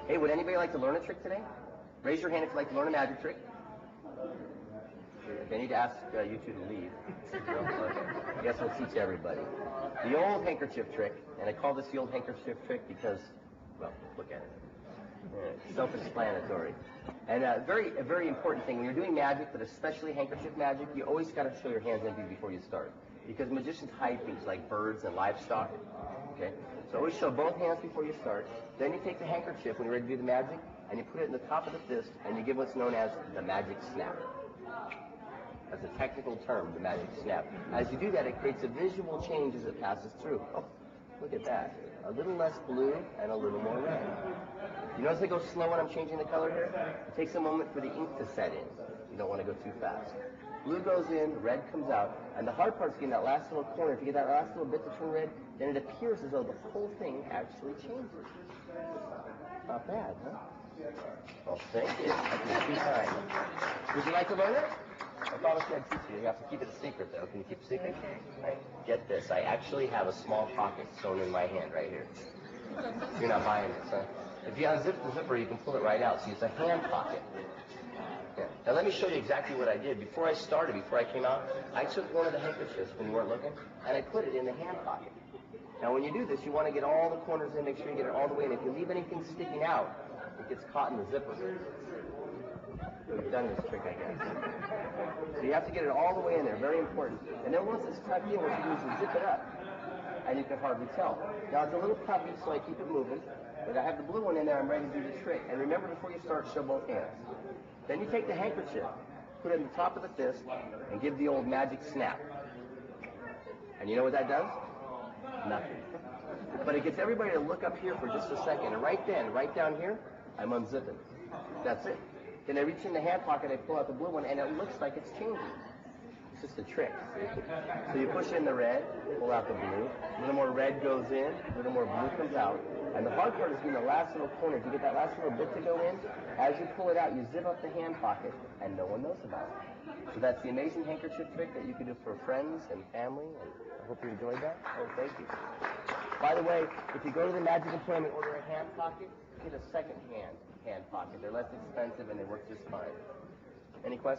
Hey, would anybody like to learn a trick today? Raise your hand if you'd like to learn a magic trick. I need to ask you two to leave. Okay. I guess we'll teach everybody. The old handkerchief trick, and I call this the old handkerchief trick because, well, look at it. Self-explanatory. And a very important thing, when you're doing magic, but especially handkerchief magic, you always got to show your hands empty before you start. Because magicians hide things like birds and livestock. Okay? So always show both hands before you start. Then you take the handkerchief when you're ready to do the magic, and you put it in the top of the fist, and you give what's known as the magic snap. That's a technical term, the magic snap. As you do that, it creates a visual change as it passes through. Oh, look at that. A little less blue and a little more red. You notice I go slow when I'm changing the color here? It takes a moment for the ink to set in. You don't want to go too fast. Blue goes in, red comes out, and the hard part's getting that last little corner. If you get that last little bit to turn red, then it appears as though the whole thing actually changes. Not bad, huh? Well, thank you. That's 2 times. Would you like to learn it? I promise you I'd teach you. You have to keep it a secret, though. Can you keep it a secret? Right. Get this. I actually have a small pocket sewn in my hand right here. You're not buying this, huh? If you unzip the zipper, you can pull it right out. So it's a hand pocket. Yeah. Now let me show you exactly what I did. Before I came out, I took one of the handkerchiefs when you weren't looking, and I put it in the hand pocket. Now when you do this, you want to get all the corners in, make sure you get it all the way in. If you leave anything sticking out, it gets caught in the zipper. We've done this trick, I guess. So you have to get it all the way in there, very important. And then once it's tucked in, what you do is you zip it up, and you can hardly tell. Now it's a little puffy, so I keep it moving. But I have the blue one in there, I'm ready to do the trick. And remember, before you start, show both hands. Then you take the handkerchief, put it in the top of the fist, and give the old magic snap. And you know what that does? Nothing. But it gets everybody to look up here for just a second. And right then, right down here, I'm unzipping. That's it. Then I reach in the hand pocket, I pull out the blue one, and it looks like it's changing. It's just a trick. So you push in the red, pull out the blue. A little more red goes in, a little more blue comes out. And the hard part is getting the last little corner. If you get that last little bit to go in, as you pull it out, you zip up the hand pocket, and no one knows about it. So that's the amazing handkerchief trick that you can do for friends and family, and I hope you enjoyed that. Oh, thank you. By the way, if you go to the Magic Employment, order a hand pocket, get a second hand pocket. They're less expensive, and they work just fine. Any questions?